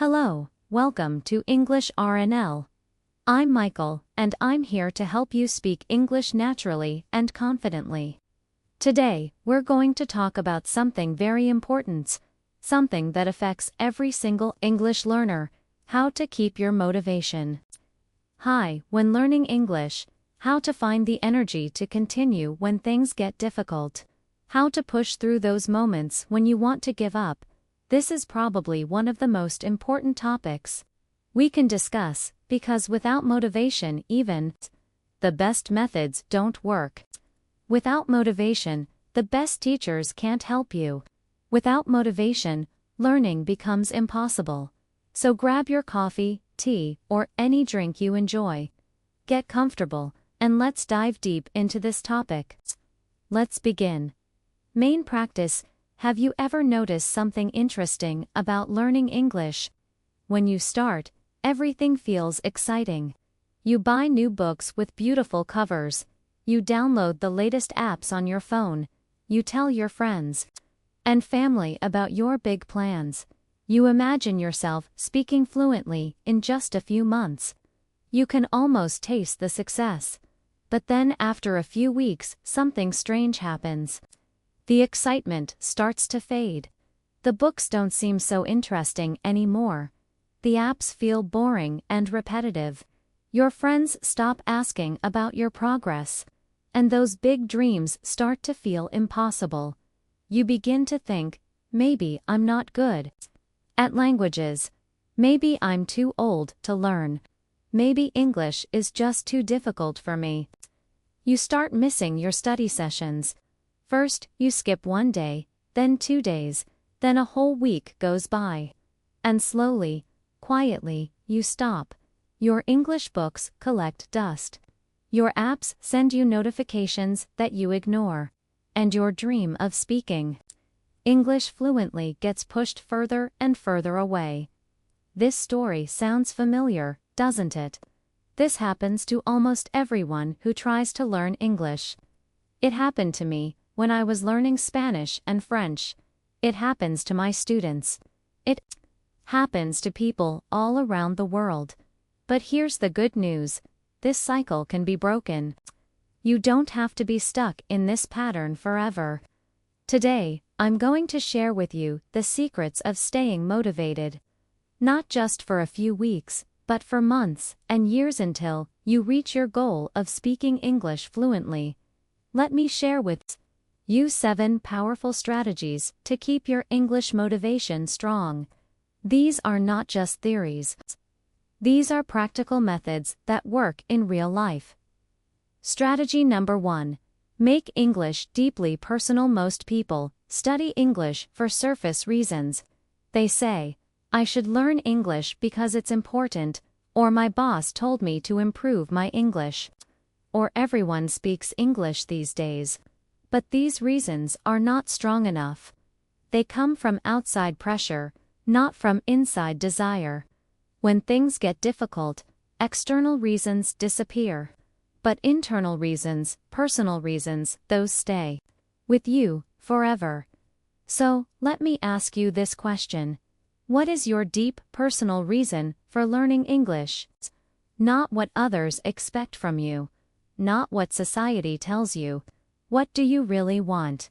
Hello, welcome to English RNL. I'm Michael, and I'm here to help you speak English naturally and confidently. Today, we're going to talk about something very important, something that affects every single English learner: how to keep your motivation. Hi, when learning English, how to find the energy to continue when things get difficult, how to push through those moments when you want to give up. This is probably one of the most important topics we can discuss, because without motivation, even the best methods don't work. Without motivation, the best teachers can't help you. Without motivation, learning becomes impossible. So grab your coffee, tea, or any drink you enjoy. Get comfortable, and let's dive deep into this topic. Let's begin. Main practice. Have you ever noticed something interesting about learning English? When you start, everything feels exciting. You buy new books with beautiful covers. You download the latest apps on your phone. You tell your friends and family about your big plans. You imagine yourself speaking fluently in just a few months. You can almost taste the success. But then after a few weeks, something strange happens. The excitement starts to fade. The books don't seem so interesting anymore. The apps feel boring and repetitive. Your friends stop asking about your progress. And those big dreams start to feel impossible. You begin to think, maybe I'm not good at languages. Maybe I'm too old to learn. Maybe English is just too difficult for me. You start missing your study sessions. First, you skip one day, then 2 days, then a whole week goes by. And slowly, quietly, you stop. Your English books collect dust. Your apps send you notifications that you ignore. And your dream of speaking English fluently gets pushed further and further away. This story sounds familiar, doesn't it? This happens to almost everyone who tries to learn English. It happened to me when I was learning Spanish and French. It happens to my students. It happens to people all around the world. But here's the good news: this cycle can be broken. You don't have to be stuck in this pattern forever. Today, I'm going to share with you the secrets of staying motivated. Not just for a few weeks, but for months and years until you reach your goal of speaking English fluently. Let me share with you 7 powerful strategies to keep your English motivation strong. These are not just theories. These are practical methods that work in real life. Strategy number 1. Make English deeply personal. Most people study English for surface reasons. They say, I should learn English because it's important, or my boss told me to improve my English, or everyone speaks English these days. But these reasons are not strong enough. They come from outside pressure, not from inside desire. When things get difficult, external reasons disappear. But internal reasons, personal reasons, those stay with you forever. So, let me ask you this question. What is your deep personal reason for learning English? Not what others expect from you. Not what society tells you. What do you really want?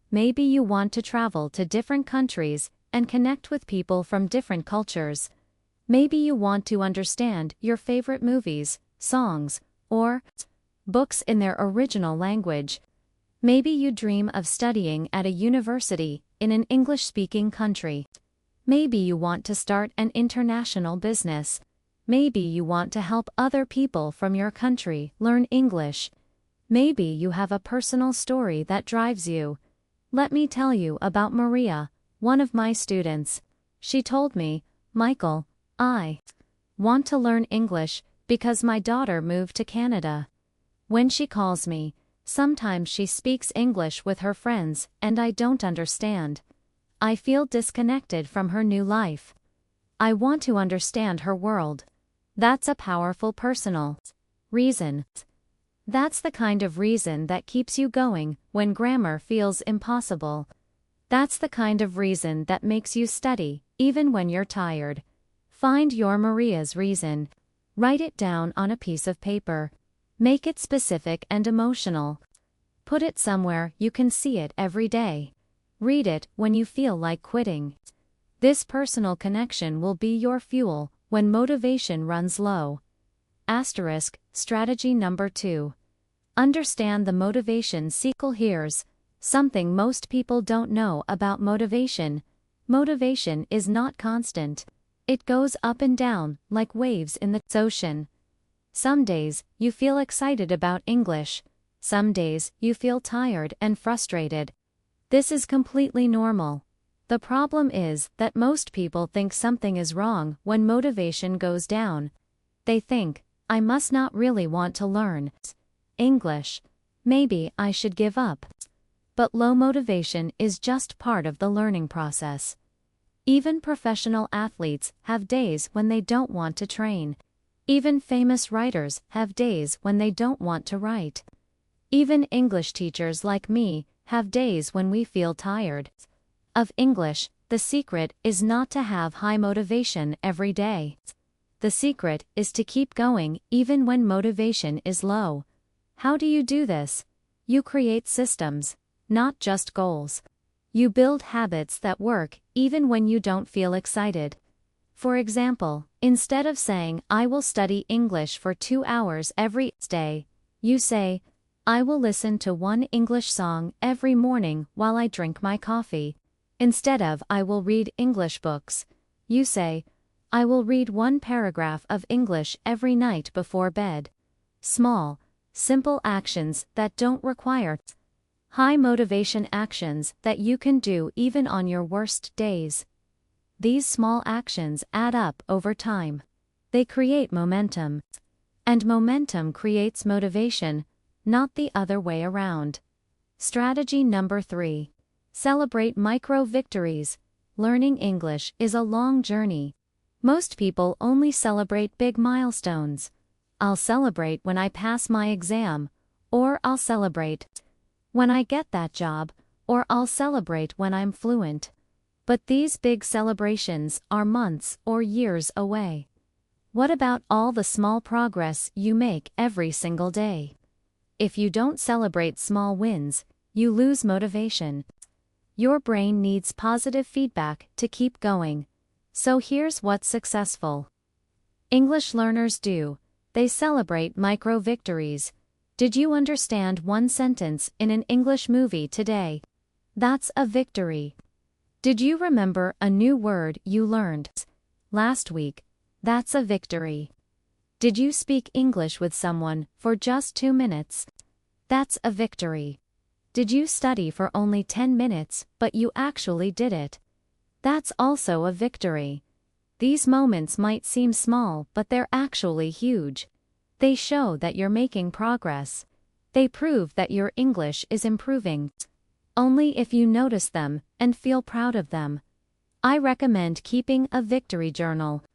Maybe you want to travel to different countries and connect with people from different cultures. Maybe you want to understand your favorite movies, songs, or books in their original language. Maybe you dream of studying at a university in an English-speaking country. Maybe you want to start an international business. Maybe you want to help other people from your country learn English. Maybe you have a personal story that drives you. Let me tell you about Maria, one of my students. She told me, Michael, I want to learn English because my daughter moved to Canada. When she calls me, sometimes she speaks English with her friends and I don't understand. I feel disconnected from her new life. I want to understand her world. That's a powerful personal reason. That's the kind of reason that keeps you going when grammar feels impossible. That's the kind of reason that makes you study, even when you're tired. Find your Maria's reason. Write it down on a piece of paper. Make it specific and emotional. Put it somewhere you can see it every day. Read it when you feel like quitting. This personal connection will be your fuel when motivation runs low. Asterisk, strategy number 2. Understand the motivation cycle. Here's something most people don't know about motivation. Motivation is not constant. It goes up and down like waves in the ocean. Some days you feel excited about English. Some days you feel tired and frustrated. This is completely normal. The problem is that most people think something is wrong when motivation goes down. They think, I must not really want to learn English. Maybe I should give up. But low motivation is just part of the learning process. Even professional athletes have days when they don't want to train. Even famous writers have days when they don't want to write. Even English teachers like me have days when we feel tired. Of English, the secret is not to have high motivation every day. The secret is to keep going even when motivation is low. How do you do this? You create systems, not just goals. You build habits that work even when you don't feel excited. For example, instead of saying, I will study English for 2 hours every day, you say, I will listen to one English song every morning while I drink my coffee. Instead of, I will read English books, you say, I will read one paragraph of English every night before bed. Small, simple actions that don't require high motivation, actions that you can do even on your worst days. These small actions add up over time. They create momentum. And momentum creates motivation, not the other way around. Strategy number 3. Celebrate micro victories. Learning English is a long journey. Most people only celebrate big milestones. I'll celebrate when I pass my exam, or I'll celebrate when I get that job, or I'll celebrate when I'm fluent. But these big celebrations are months or years away. What about all the small progress you make every single day? If you don't celebrate small wins, you lose motivation. Your brain needs positive feedback to keep going. So here's what successful English learners do. They celebrate micro victories. Did you understand one sentence in an English movie today? That's a victory. Did you remember a new word you learned last week? That's a victory. Did you speak English with someone for just 2 minutes? That's a victory. Did you study for only 10 minutes, but you actually did it? That's also a victory. These moments might seem small, but they're actually huge. They show that you're making progress. They prove that your English is improving. Only if you notice them and feel proud of them. I recommend keeping a victory journal.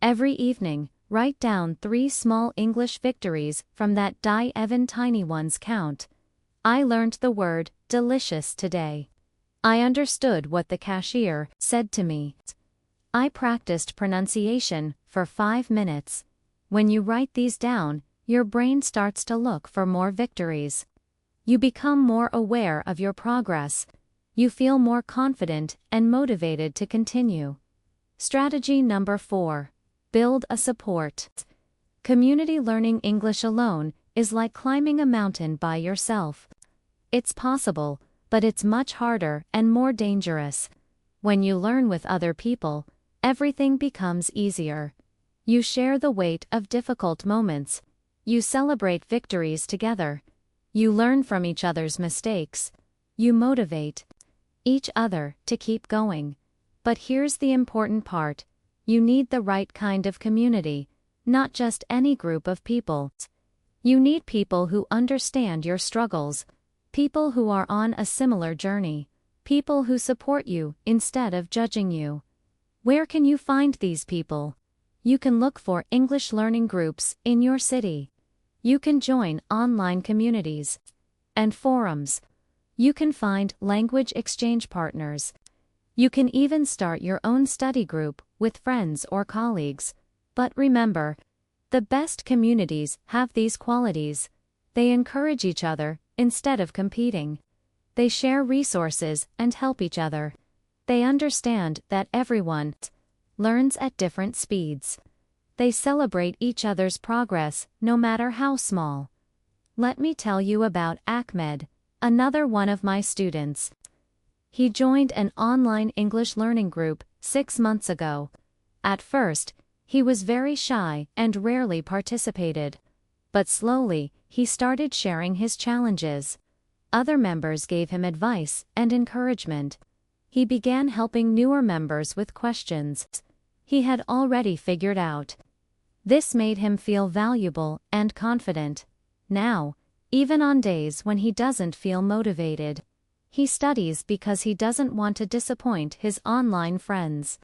Every evening, write down 3 small English victories from that day. Even tiny ones count. I learned the word delicious today. I understood what the cashier said to me. I practiced pronunciation for 5 minutes. When you write these down, your brain starts to look for more victories. You become more aware of your progress. You feel more confident and motivated to continue. Strategy number 4. Build a support community. Learning English alone is like climbing a mountain by yourself. It's possible, but it's much harder and more dangerous. When you learn with other people, everything becomes easier. You share the weight of difficult moments. You celebrate victories together. You learn from each other's mistakes. You motivate each other to keep going. But here's the important part. You need the right kind of community, not just any group of people. You need people who understand your struggles, people who are on a similar journey, people who support you instead of judging you. Where can you find these people? You can look for English learning groups in your city. You can join online communities and forums. You can find language exchange partners. You can even start your own study group with friends or colleagues. But remember, the best communities have these qualities. They encourage each other instead of competing. They share resources and help each other. They understand that everyone learns at different speeds. They celebrate each other's progress, no matter how small. Let me tell you about Ahmed, another one of my students. He joined an online English learning group 6 months ago. At first, he was very shy and rarely participated. But slowly, he started sharing his challenges. Other members gave him advice and encouragement. He began helping newer members with questions he had already figured out. This made him feel valuable and confident. Now, even on days when he doesn't feel motivated, he studies because he doesn't want to disappoint his online friends.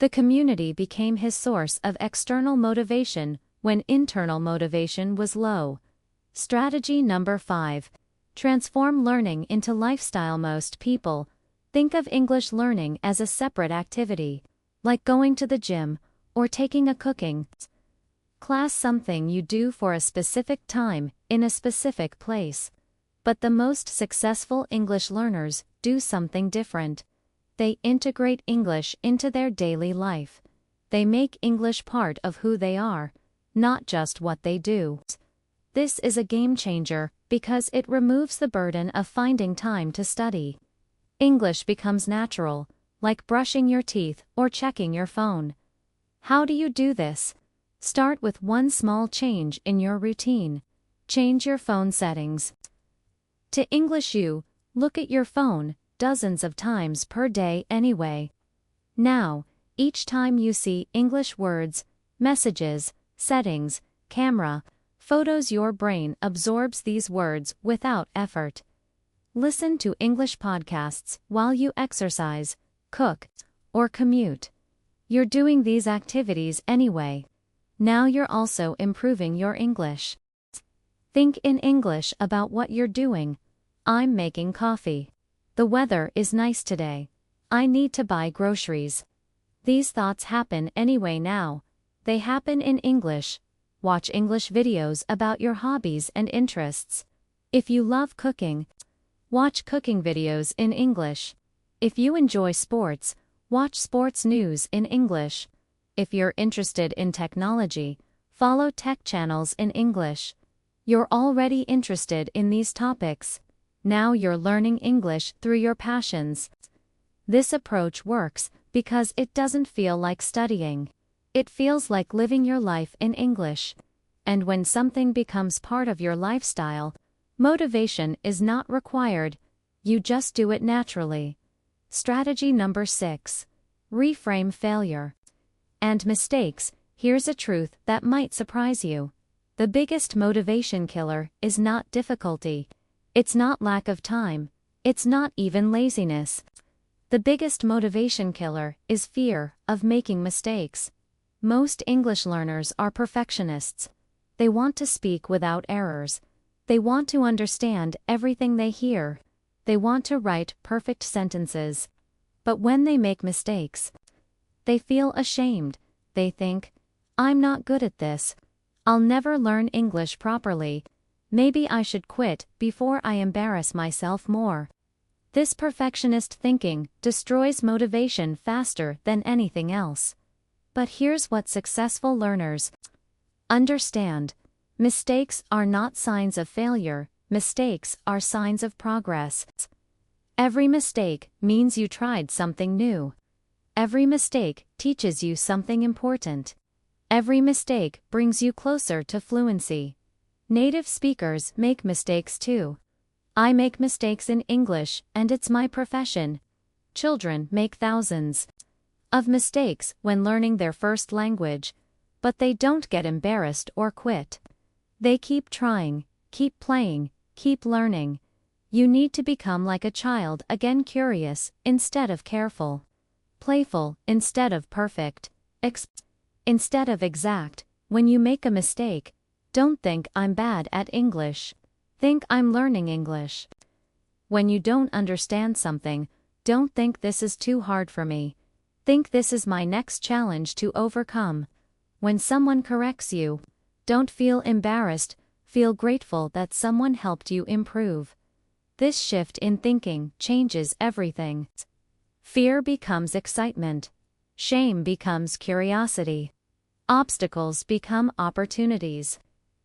The community became his source of external motivation when internal motivation was low. Strategy number 5. Transform learning into lifestyle. Most people think of English learning as a separate activity, like going to the gym or taking a cooking class, something you do for a specific time in a specific place. But the most successful English learners do something different. They integrate English into their daily life. They make English part of who they are, not just what they do. This is a game changer because it removes the burden of finding time to study. English becomes natural, like brushing your teeth or checking your phone. How do you do this? Start with one small change in your routine. Change your phone settings to English. You look at your phone dozens of times per day anyway. Now, each time you see English words, messages, settings, camera, photos, your brain absorbs these words without effort. Listen to English podcasts while you exercise, cook, or commute. You're doing these activities anyway. Now you're also improving your English. Think in English about what you're doing. I'm making coffee. The weather is nice today. I need to buy groceries. These thoughts happen anyway now. They happen in English. Watch English videos about your hobbies and interests. If you love cooking, watch cooking videos in English. If you enjoy sports, watch sports news in English. If you're interested in technology, follow tech channels in English. You're already interested in these topics. Now you're learning English through your passions. This approach works because it doesn't feel like studying. It feels like living your life in English. And when something becomes part of your lifestyle, motivation is not required. You just do it naturally. Strategy number 6. Reframe failure and mistakes. Here's a truth that might surprise you. The biggest motivation killer is not difficulty. It's not lack of time. It's not even laziness. The biggest motivation killer is fear of making mistakes. Most English learners are perfectionists. They want to speak without errors. They want to understand everything they hear. They want to write perfect sentences. But when they make mistakes, they feel ashamed. They think, I'm not good at this. I'll never learn English properly. Maybe I should quit before I embarrass myself more. This perfectionist thinking destroys motivation faster than anything else. But here's what successful learners understand. Mistakes are not signs of failure. Mistakes are signs of progress. Every mistake means you tried something new. Every mistake teaches you something important. Every mistake brings you closer to fluency. Native speakers make mistakes too. I make mistakes in English, and it's my profession. Children make thousands of mistakes when learning their first language, but they don't get embarrassed or quit. They keep trying, keep playing, keep learning. You need to become like a child again, curious instead of careful. Playful instead of perfect. Instead of exact. When you make a mistake, don't think I'm bad at English. Think I'm learning English. When you don't understand something, don't think this is too hard for me. Think this is my next challenge to overcome. When someone corrects you, don't feel embarrassed, feel grateful that someone helped you improve. This shift in thinking changes everything. Fear becomes excitement. Shame becomes curiosity. Obstacles become opportunities.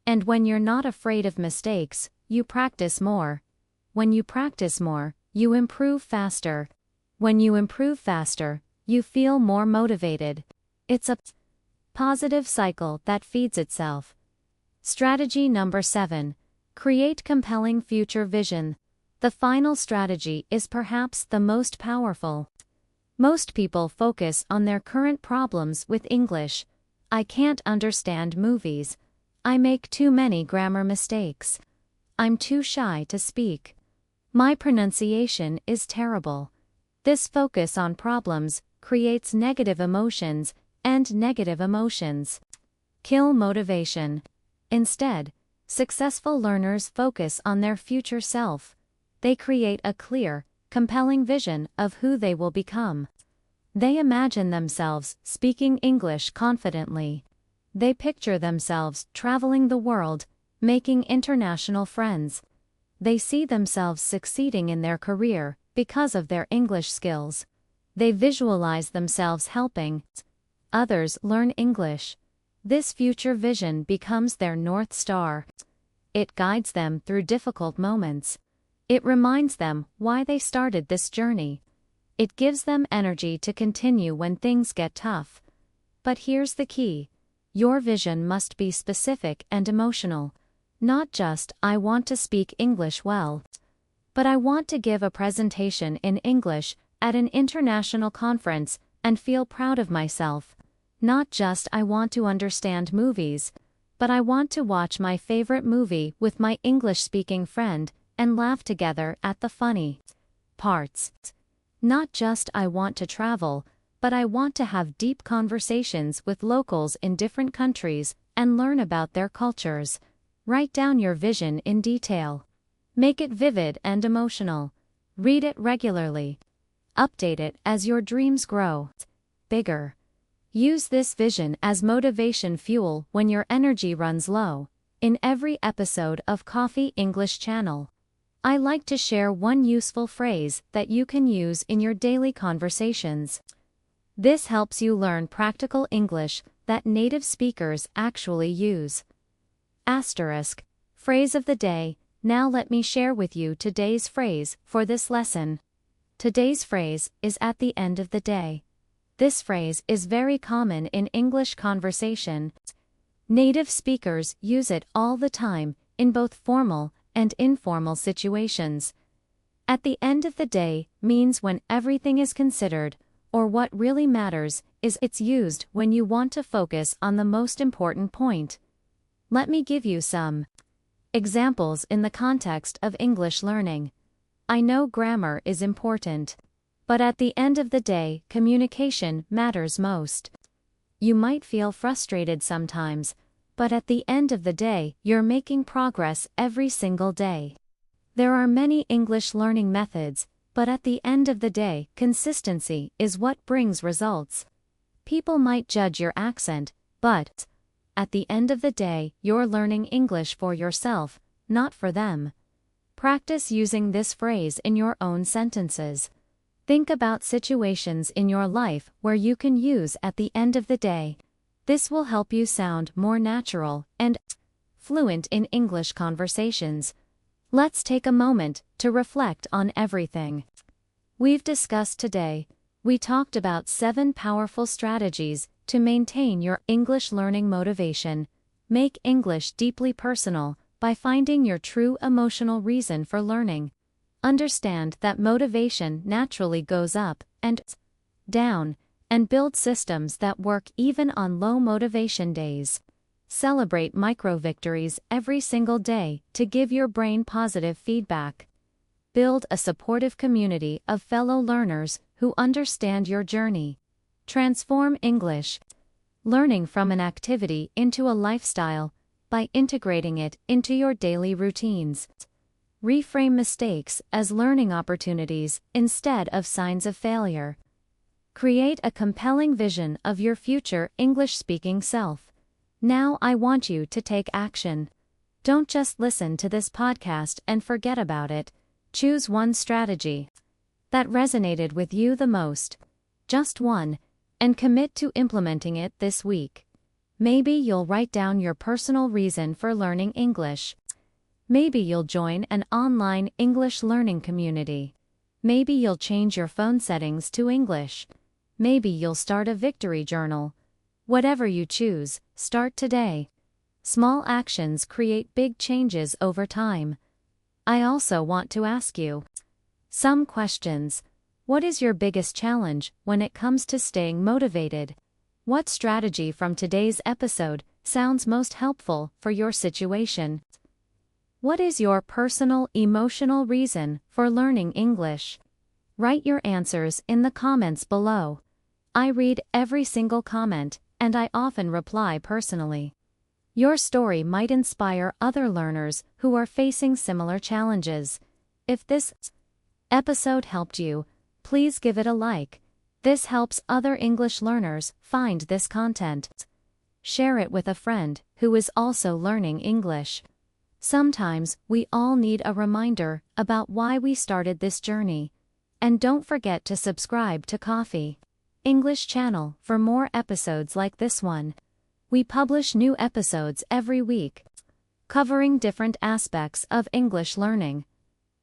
And when you're not afraid of mistakes, you practice more. When you practice more, you improve faster. When you improve faster, you feel more motivated. It's a positive cycle that feeds itself. Strategy number 7. Create compelling future vision. The final strategy is perhaps the most powerful. Most people focus on their current problems with English. I can't understand movies. I make too many grammar mistakes. I'm too shy to speak. My pronunciation is terrible. This focus on problems creates negative emotions, and negative emotions kill motivation. Instead, successful learners focus on their future self. They create a clear, compelling vision of who they will become. They imagine themselves speaking English confidently. They picture themselves traveling the world, making international friends. They see themselves succeeding in their career because of their English skills. They visualize themselves helping others learn English. This future vision becomes their North Star. It guides them through difficult moments. It reminds them why they started this journey. It gives them energy to continue when things get tough. But here's the key. Your vision must be specific and emotional. Not just, I want to speak English well, but I want to give a presentation in English at an international conference and feel proud of myself. Not just, I want to understand movies, but I want to watch my favorite movie with my English-speaking friend and laugh together at the funny parts. Not just, I want to travel, but I want to have deep conversations with locals in different countries and learn about their cultures. Write down your vision in detail. Make it vivid and emotional. Read it regularly. Update it as your dreams grow bigger. Use this vision as motivation fuel when your energy runs low. In every episode of Coffee English Channel, I like to share one useful phrase that you can use in your daily conversations. This helps you learn practical English that native speakers actually use. Asterisk. Phrase of the day. Now let me share with you today's phrase for this lesson. Today's phrase is at the end of the day. This phrase is very common in English conversation. Native speakers use it all the time, in both formal and informal situations. At the end of the day means when everything is considered, or what really matters is it's used when you want to focus on the most important point. Let me give you some examples in the context of English learning. I know grammar is important, but at the end of the day, communication matters most. You might feel frustrated sometimes, but at the end of the day, you're making progress every single day. There are many English learning methods, but at the end of the day, consistency is what brings results. People might judge your accent, but at the end of the day, you're learning English for yourself, not for them. Practice using this phrase in your own sentences. Think about situations in your life where you can use at the end of the day. This will help you sound more natural and fluent in English conversations. Let's take a moment to reflect on everything we've discussed today. We talked about 7 powerful strategies to maintain your English learning motivation. Make English deeply personal by finding your true emotional reason for learning. Understand that motivation naturally goes up and down, and build systems that work even on low motivation days. Celebrate micro-victories every single day to give your brain positive feedback. Build a supportive community of fellow learners who understand your journey. Transform English learning from an activity into a lifestyle by integrating it into your daily routines. Reframe mistakes as learning opportunities instead of signs of failure. Create a compelling vision of your future English-speaking self. Now I want you to take action. Don't just listen to this podcast and forget about it. Choose one strategy that resonated with you the most. Just one, and commit to implementing it this week. Maybe you'll write down your personal reason for learning English. Maybe you'll join an online English learning community. Maybe you'll change your phone settings to English. Maybe you'll start a victory journal. Whatever you choose, start today. Small actions create big changes over time. I also want to ask you some questions. What is your biggest challenge when it comes to staying motivated? What strategy from today's episode sounds most helpful for your situation? What is your personal emotional reason for learning English? Write your answers in the comments below. I read every single comment, and I often reply personally. Your story might inspire other learners who are facing similar challenges. If this episode helped you, please give it a like. This helps other English learners find this content. Share it with a friend who is also learning English. Sometimes we all need a reminder about why we started this journey. And don't forget to subscribe to Coffee English channel for more episodes like this one. We publish new episodes every week, covering different aspects of English learning.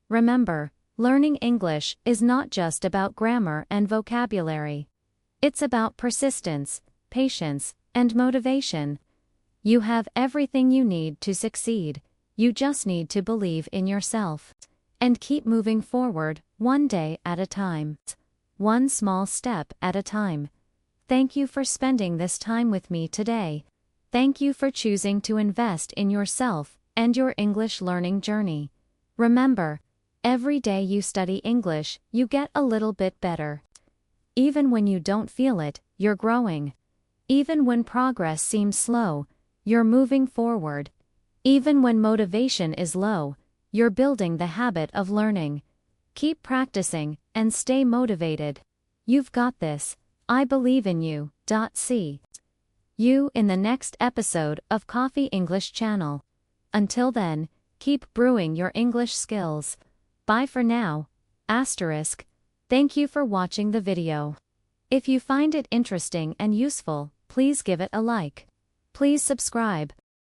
Remember, learning English is not just about grammar and vocabulary. It's about persistence, patience, and motivation. You have everything you need to succeed. You just need to believe in yourself and keep moving forward, one day at a time. One small step at a time. Thank you for spending this time with me today. Thank you for choosing to invest in yourself and your English learning journey. Remember, every day you study English, you get a little bit better. Even when you don't feel it, you're growing. Even when progress seems slow, you're moving forward. Even when motivation is low, you're building the habit of learning. Keep practicing and stay motivated. You've got this. I believe in you. See you in the next episode of Coffee English channel. Until then, keep brewing your English skills. Bye for now. Thank you for watching the video. If you find it interesting and useful, please give it a like. Please subscribe.